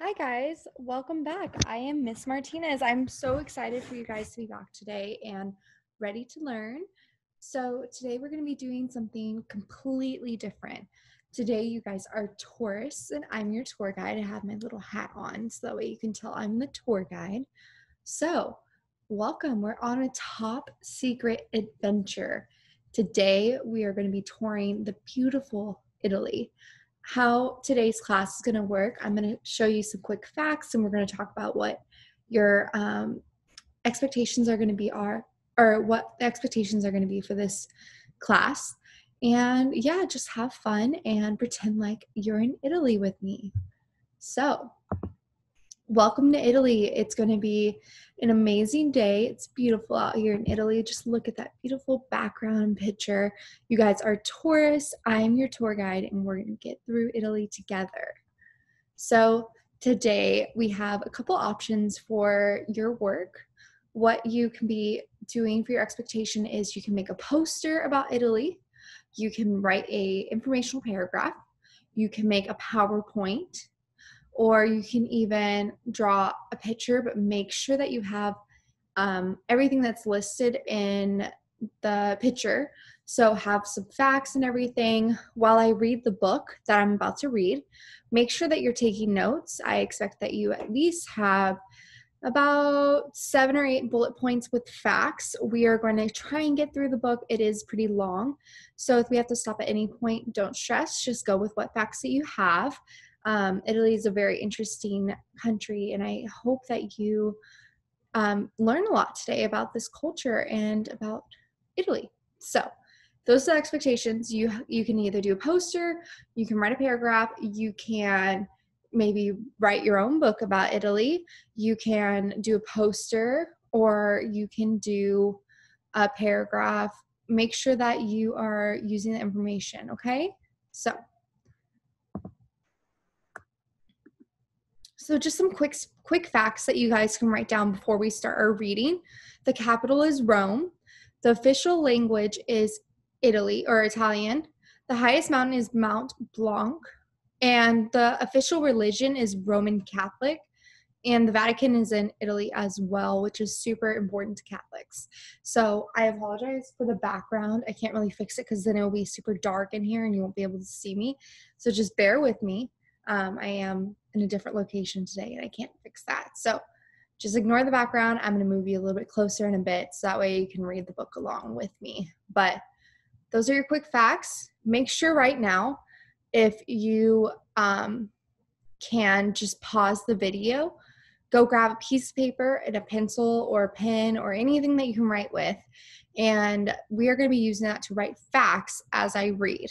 Hi guys, welcome back. I am Miss Martinez. I'm so excited for you guys to be back today and ready to learn. So today we're going to be doing something completely different. Today you guys are tourists and I'm your tour guide. I have my little hat on so that way you can tell I'm the tour guide. So welcome, we're on a top secret adventure. Today we are going to be touring the beautiful Italy. How today's class is going to work, I'm going to show you some quick facts and we're going to talk about what your expectations are going to be or what the expectations are going to be for this class. And yeah, just have fun and pretend like you're in Italy with me. So welcome to Italy. It's going to be an amazing day. It's beautiful out here in Italy. Just look at that beautiful background picture. You guys are tourists. I'm your tour guide, and we're going to get through Italy together. So today we have a couple options for your work. What you can be doing for your expectation is you can make a poster about Italy. You can write a informational paragraph. You can make a PowerPoint, or you can even draw a picture, but make sure that you have everything that's listed in the picture. So have some facts and everything. While I read the book that I'm about to read, make sure that you're taking notes. I expect that you at least have about 7 or 8 bullet points with facts. We are going to try and get through the book. It is pretty long. So if we have to stop at any point, don't stress. Just go with what facts that you have. Italy is a very interesting country, and I hope that you learn a lot today about this culture and about Italy. So those are the expectations. You can either do a poster, you can write a paragraph, you can maybe write your own book about Italy, you can do a poster, or you can do a paragraph. Make sure that you are using the information, okay? So just some quick facts that you guys can write down before we start our reading. The capital is Rome. The official language is Italy or Italian. The highest mountain is Mount Blanc. And the official religion is Roman Catholic. And the Vatican is in Italy as well, which is super important to Catholics. So I apologize for the background. I can't really fix it because then it will be super dark in here and you won't be able to see me. So just bear with me. I am in a different location today and I can't fix that. So just ignore the background. I'm going to move you a little bit closer in a bit so that way you can read the book along with me. But those are your quick facts. Make sure right now, if you can just pause the video, go grab a piece of paper and a pencil or a pen or anything that you can write with. And we are going to be using that to write facts as I read.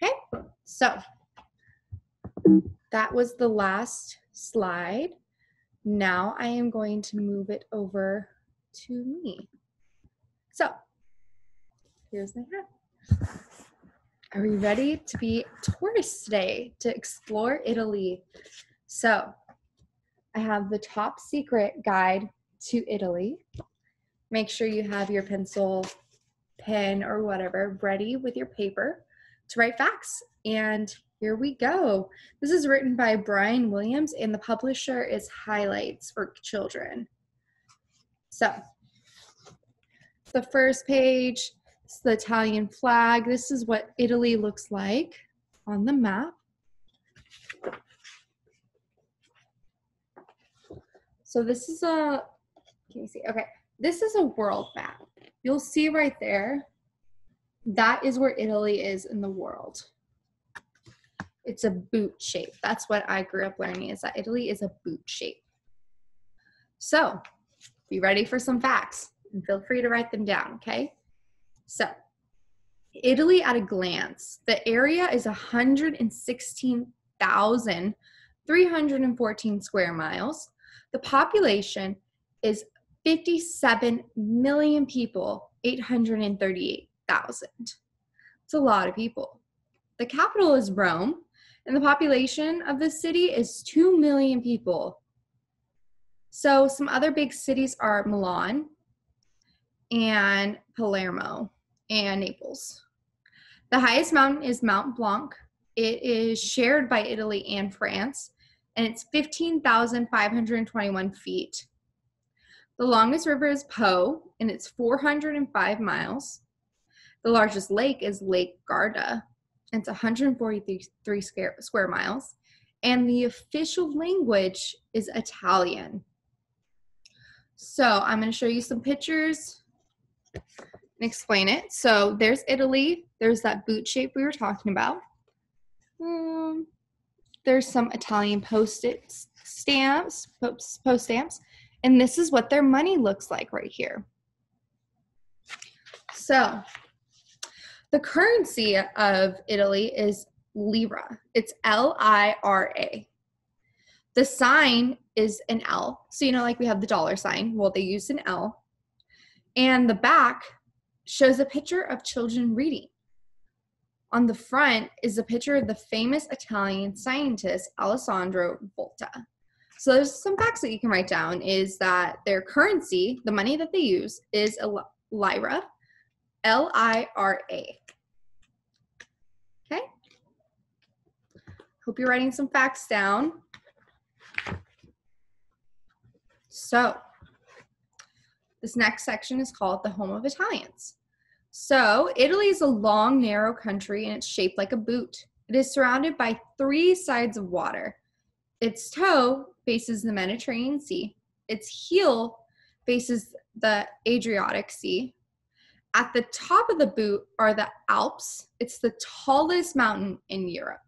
Okay, so that was the last slide. Now I am going to move it over to me. So here's my hat. Are we ready to be tourists today, to explore Italy? So I have the top secret guide to Italy. Make sure you have your pencil, pen, or whatever ready with your paper to write facts. And here we go. This is written by Brian Williams, and the publisher is Highlights for Children. So the first page is the Italian flag. This is what Italy looks like on the map. So this is can you see? Okay, this is a world map. You'll see right there, that is where Italy is in the world. It's a boot shape. That's what I grew up learning, is that Italy is a boot shape. So be ready for some facts and feel free to write them down, okay? So Italy at a glance. The area is 116,314 square miles. The population is 57 million people, 838,000. It's a lot of people. The capital is Rome, and the population of the city is 2 million people. So some other big cities are Milan and Palermo and Naples. The highest mountain is Mount Blanc. It is shared by Italy and France. and it's 15,521 feet. The longest river is Po, and it's 405 miles. The largest lake is Lake Garda, and it's 143 square miles. And the official language is Italian. So I'm going to show you some pictures and explain it. So there's Italy. There's that boot shape we were talking about. There's some Italian post stamps. And this is what their money looks like right here. So the currency of Italy is lira. It's L-I-R-A. The sign is an L. So, like we have the dollar sign. Well, they use an L. And the back shows a picture of children reading. On the front is a picture of the famous Italian scientist, Alessandro Volta. So there's some facts that you can write down is that their currency, the money that they use, is a lira, L-I-R-A. Okay? Hope you're writing some facts down. So this next section is called the home of Italians. So Italy is a long, narrow country, and it's shaped like a boot. It is surrounded by 3 sides of water. Its toe faces the Mediterranean Sea. Its heel faces the Adriatic Sea. At the top of the boot are the Alps. It's the tallest mountain in Europe.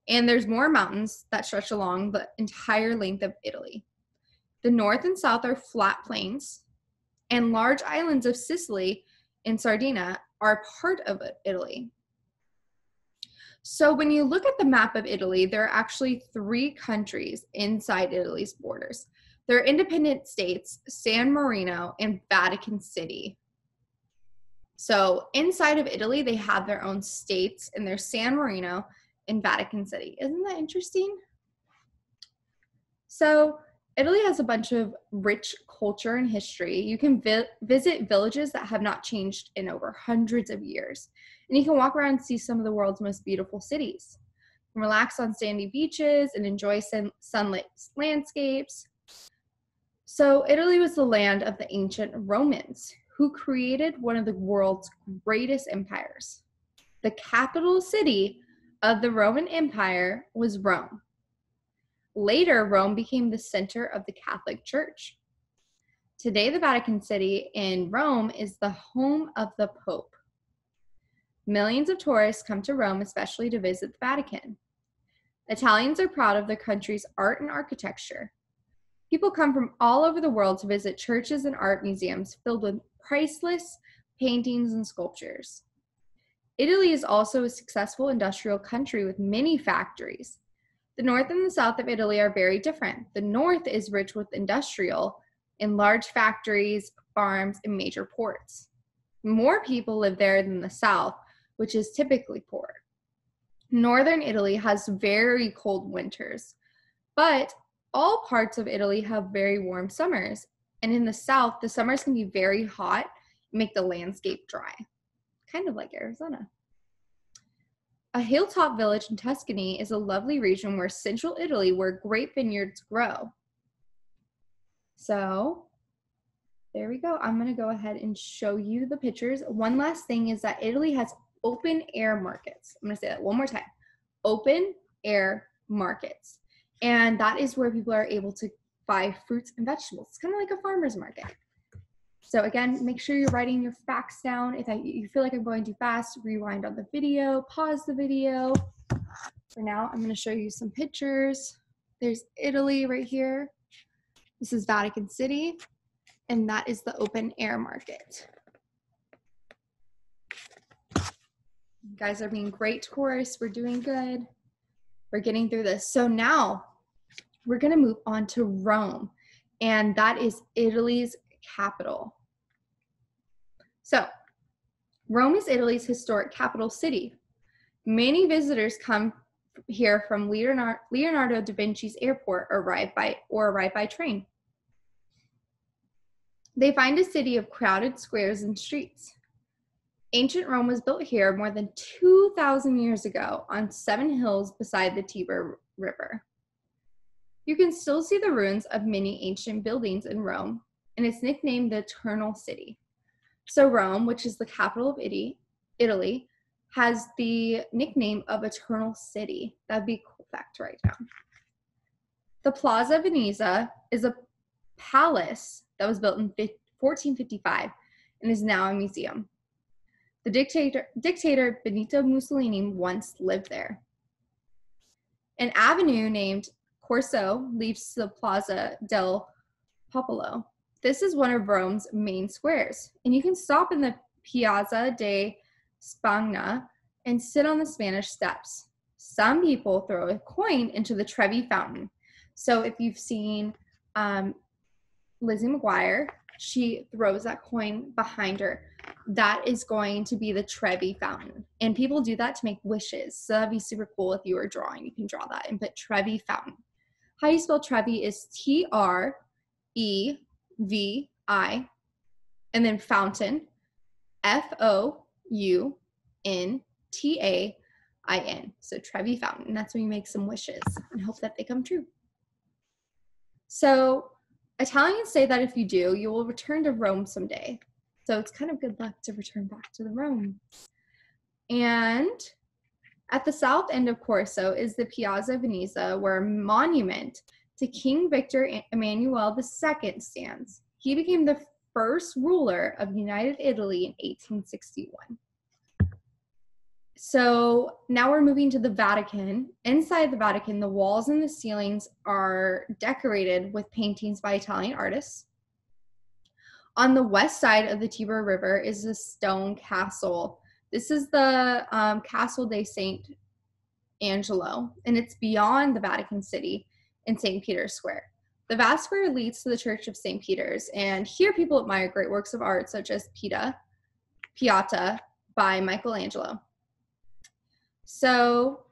And there's more mountains that stretch along the entire length of Italy. The north and south are flat plains, and large islands of Sicily and Sardinia are part of Italy. So when you look at the map of Italy, there are actually 3 countries inside Italy's borders. They're independent states, San Marino and Vatican City. So inside of Italy, they have their own states, and there's San Marino and Vatican City. Isn't that interesting? So Italy has a bunch of rich culture and history. You can visit villages that have not changed in over hundreds of years. And you can walk around and see some of the world's most beautiful cities. You can relax on sandy beaches and enjoy sunlit landscapes. So Italy was the land of the ancient Romans, who created one of the world's greatest empires. The capital city of the Roman Empire was Rome. Later, Rome became the center of the Catholic Church. Today, the Vatican City in Rome is the home of the Pope. Millions of tourists come to Rome, especially to visit the Vatican. Italians are proud of their country's art and architecture. People come from all over the world to visit churches and art museums filled with priceless paintings and sculptures. Italy is also a successful industrial country with many factories. The north and the south of Italy are very different. The north is rich with industrial and large factories, farms, and major ports. More people live there than the south, which is typically poor. Northern Italy has very cold winters, but all parts of Italy have very warm summers. And in the south, the summers can be very hot and make the landscape dry, kind of like Arizona. A hilltop village in Tuscany is a lovely region where central Italy, where grape vineyards grow. So there we go. I'm going to go ahead and show you the pictures. One last thing is that Italy has open air markets. I'm going to say that one more time. Open air markets. And that is where people are able to buy fruits and vegetables. It's kind of like a farmer's market. So again, make sure you're writing your facts down. If you feel like I'm going too fast, rewind on the video, pause the video. For now, I'm going to show you some pictures. There's Italy right here. This is Vatican City, and that is the open air market. You guys are being great tourists. We're doing good. We're getting through this. So now we're going to move on to Rome, and that is Italy's capital. So Rome is Italy's historic capital city. Many visitors come here from Leonardo da Vinci's airport or arrive by train. They find a city of crowded squares and streets. Ancient Rome was built here more than 2,000 years ago on 7 hills beside the Tiber River. You can still see the ruins of many ancient buildings in Rome, and it's nicknamed the Eternal City. So Rome, which is the capital of Italy, has the nickname of Eternal City. That'd be a cool fact to write down. The Plaza Venezia is a palace that was built in 1455 and is now a museum. The dictator Benito Mussolini once lived there. An avenue named Corso leads to the Plaza del Popolo. This is one of Rome's main squares, and you can stop in the Piazza de Spagna and sit on the Spanish steps. Some people throw a coin into the Trevi Fountain. So if you've seen Lizzie McGuire, she throws that coin behind her. That is going to be the Trevi Fountain. And people do that to make wishes. So that'd be super cool if you were drawing. You can draw that and put Trevi Fountain. How you spell Trevi is Trevi, and then fountain, Fountain. So Trevi Fountain. That's when you make some wishes and hope that they come true. So Italians say that if you do, you will return to Rome someday. So it's kind of good luck to return back to the Rome. And at the south end of Corso is the Piazza Venezia, where a monument to King Victor Emmanuel II stands. He became the first ruler of United Italy in 1861. So now we're moving to the Vatican. Inside the Vatican, the walls and the ceilings are decorated with paintings by Italian artists. On the west side of the Tiber River is a stone castle. This is the Castle de St. Angelo, and it's beyond the Vatican City in St. Peter's Square. The vast square leads to the Church of St. Peter's, and here people admire great works of art such as Pieta by Michelangelo. So,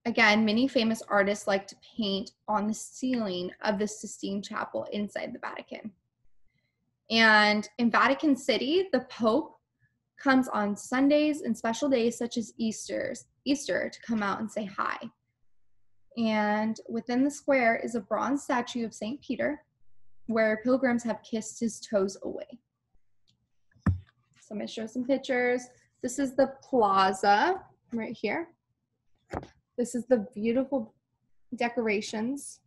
again, many famous artists like to paint on the ceiling of the Sistine Chapel inside the Vatican. And in Vatican City, the Pope comes on Sundays and special days such as Easter to come out and say hi. And within the square is a bronze statue of St. Peter, where pilgrims have kissed his toes away. So I'm going to show some pictures. This is the plaza right here. This is the beautiful decorations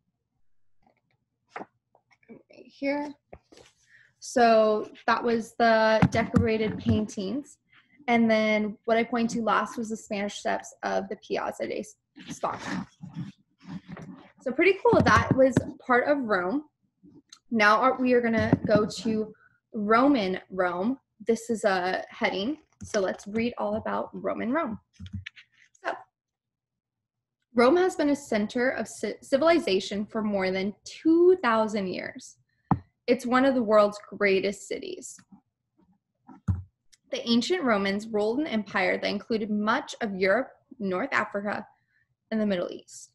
right here. So that was the decorated paintings. And then what I pointed to last was the Spanish steps of the Piazza de Spagna. So pretty cool. That was part of Rome. Now we are going to go to Roman Rome. This is a heading. So let's read all about Roman Rome. So Rome has been a center of civilization for more than 2,000 years. It's one of the world's greatest cities. The ancient Romans ruled an empire that included much of Europe, North Africa, and the Middle East.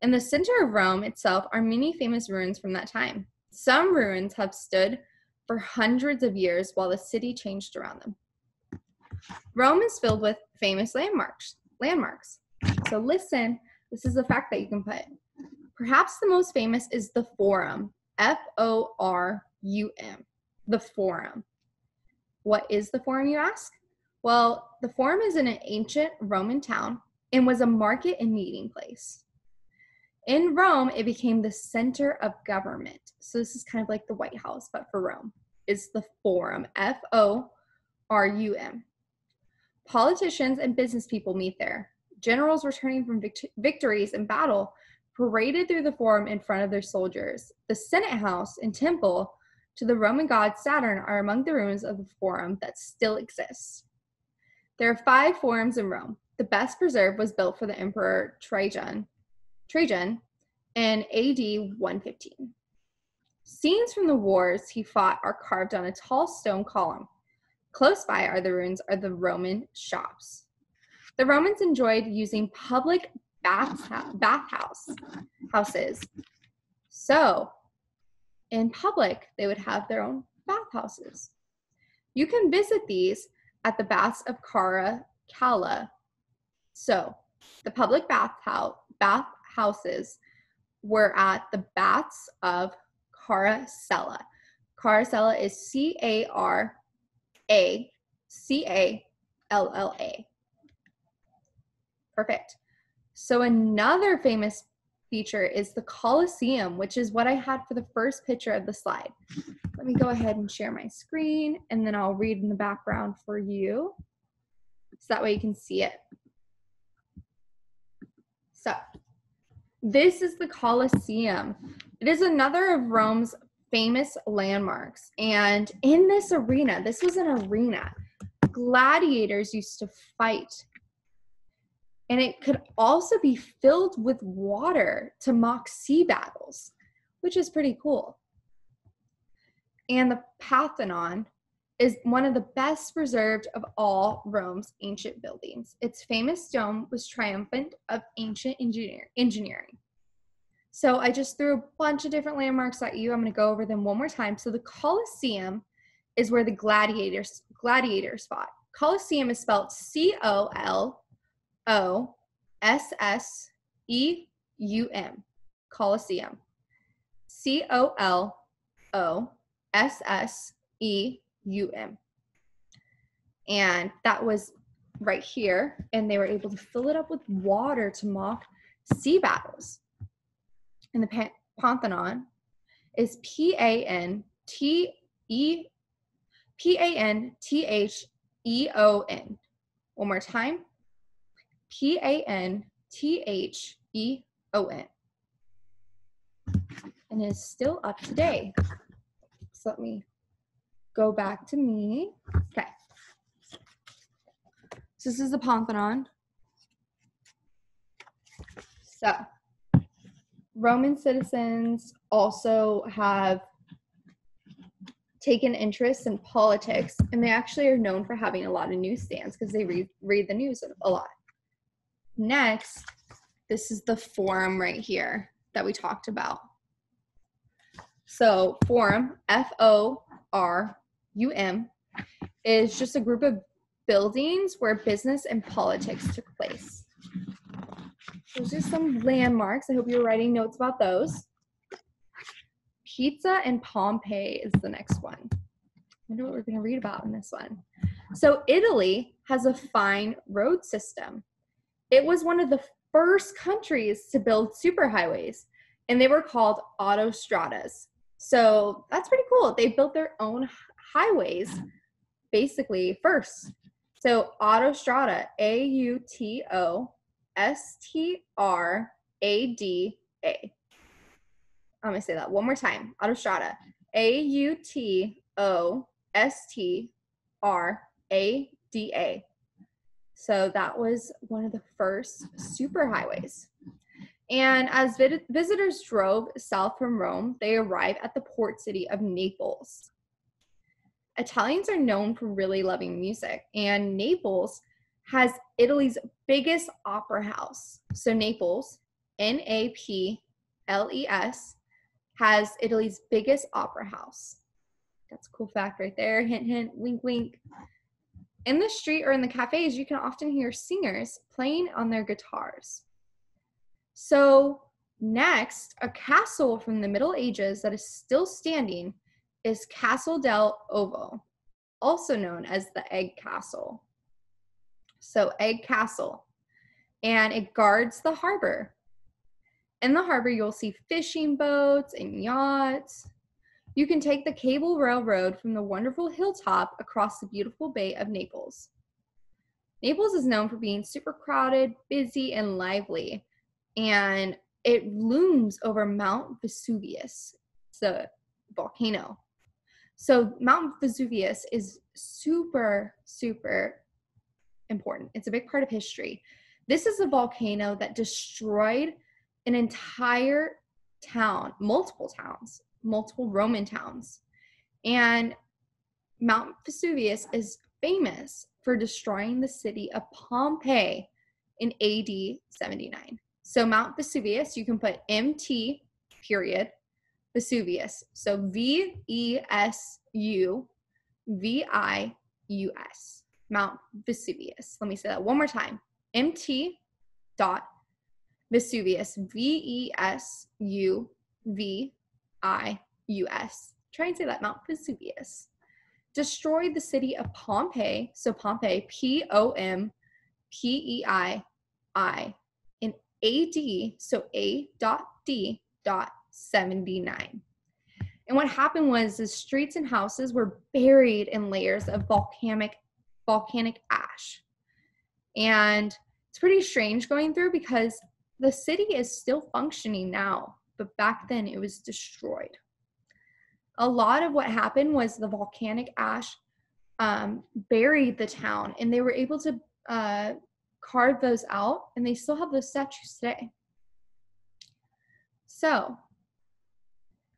In the center of Rome itself are many famous ruins from that time. Some ruins have stood for hundreds of years while the city changed around them. Rome is filled with famous landmarks. So listen, this is a fact that you can put. Perhaps the most famous is the Forum, Forum, the Forum. What is the Forum, you ask? Well, the Forum is in an ancient Roman town and was a market and meeting place. In Rome, it became the center of government. So this is kind of like the White House, but for Rome. It's the Forum, Forum. Politicians and business people meet there. Generals returning from victories in battle paraded through the Forum in front of their soldiers. The Senate House and temple to the Roman god Saturn are among the ruins of the Forum that still exists. There are 5 forums in Rome. The best preserved was built for the Emperor Trajan in AD 115. Scenes from the wars he fought are carved on a tall stone column. Close by are the ruins of the Roman shops. The Romans enjoyed using public bathhouses. So, in public, they would have their own bathhouses. You can visit these at the baths of Cala. So, the public bathhouses were at the Baths of Caracalla. Caracalla is Caracalla. Perfect. So another famous feature is the Colosseum, which is what I had for the first picture of the slide. Let me go ahead and share my screen, and then I'll read in the background for you, so that way you can see it. So this is the Colosseum. It is another of Rome's famous landmarks. And in this arena, this was an arena, gladiators used to fight. And it could also be filled with water to mock sea battles, which is pretty cool. And the Parthenon is one of the best preserved of all Rome's ancient buildings. Its famous dome was triumphant of ancient engineering. So I just threw a bunch of different landmarks at you. I'm going to go over them one more time. So the Colosseum is where the gladiators fought. Colosseum is spelled Colosseum. Colosseum. Colosseum. And that was right here. And they were able to fill it up with water to mock sea battles. And the Parthenon is Pantheon. One more time. Pantheon. And is still up today. So let me go back to me. Okay. So this is the Parthenon. So Roman citizens also have taken interest in politics, and they actually are known for having a lot of newsstands because they read the news a lot. Next, this is the Forum right here that we talked about. So Forum, Forum, is just a group of buildings where business and politics took place. Those are some landmarks. I hope you're writing notes about those. Pizza and Pompeii is the next one. I wonder what we're going to read about in this one. So Italy has a fine road system. It was one of the first countries to build superhighways, and they were called autostradas. So that's pretty cool. They built their own highways basically first. So autostrada, Autostrada. I'm going to say that one more time. Autostrada. Autostrada. So that was one of the first superhighways. And as visitors drove south from Rome, they arrived at the port city of Naples. Italians are known for really loving music, and Naples has Italy's biggest opera house. So Naples, Naples, has Italy's biggest opera house. That's a cool fact right there. Hint, hint, wink, wink. In the street or in the cafes, you can often hear singers playing on their guitars. So next, a castle from the Middle Ages that is still standing is Castle del Ovo, also known as the Egg Castle. So Egg Castle, and it guards the harbor. In the harbor, you'll see fishing boats and yachts. You can take the cable railroad from the wonderful hilltop across the beautiful Bay of Naples. Naples is known for being super crowded, busy, and lively, and it looms over Mount Vesuvius. It's a volcano. So Mount Vesuvius is super, super important. It's a big part of history. This is a volcano that destroyed an entire town, multiple Roman towns. And Mount Vesuvius is famous for destroying the city of Pompeii in AD 79. So Mount Vesuvius, you can put MT period Vesuvius. So Vesuvius. Mount Vesuvius. Let me say that one more time. MT dot Vesuvius, Vesuvius. Try and say that, Mount Vesuvius. Destroyed the city of Pompeii, so Pompeii, Pompei, in AD, so A.D.79. And what happened was the streets and houses were buried in layers of volcanic ash. And it's pretty strange going through because the city is still functioning now, but back then it was destroyed. A lot of what happened was the volcanic ash buried the town, and they were able to carve those out, and they still have those statues today. So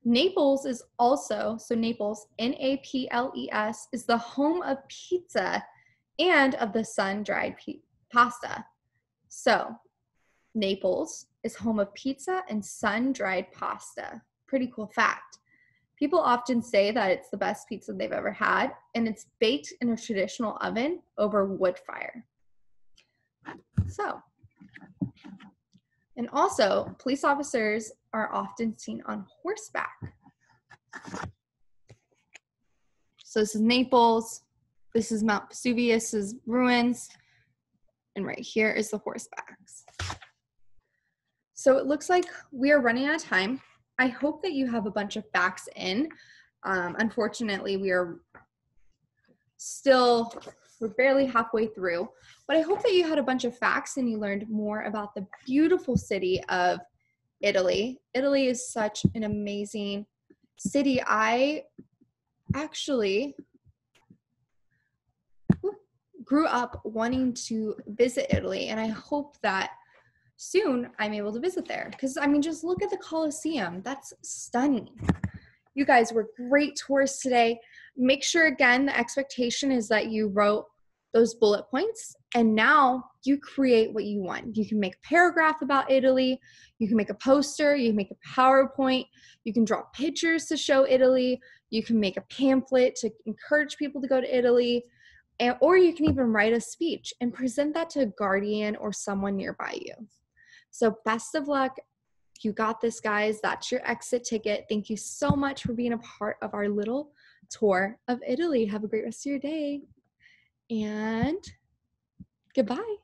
Naples is also, so Naples, Naples, is the home of pizza and of the sun-dried pasta. So Naples is home of pizza and sun-dried pasta. Pretty cool fact. People often say that it's the best pizza they've ever had, and it's baked in a traditional oven over wood fire. So, and also, police officers are often seen on horseback. So this is Naples, this is Mount Vesuvius's ruins, and right here is the horsebacks. So it looks like we are running out of time. I hope that you have a bunch of facts in. Unfortunately, we're barely halfway through, but I hope that you had a bunch of facts and you learned more about the beautiful city of Italy. Italy is such an amazing city. I actually grew up wanting to visit Italy, and I hope that soon I'm able to visit there, because I mean, just look at the Colosseum. That's stunning. You guys were great tourists today. Make sure, again, the expectation is that you wrote those bullet points, and now you create what you want. You can make a paragraph about Italy, you can make a poster, you can make a PowerPoint, you can draw pictures to show Italy, you can make a pamphlet to encourage people to go to Italy, or you can even write a speech and present that to a guardian or someone nearby you. So best of luck. You got this, guys. That's your exit ticket. Thank you so much for being a part of our little tour of Italy. Have a great rest of your day, and goodbye.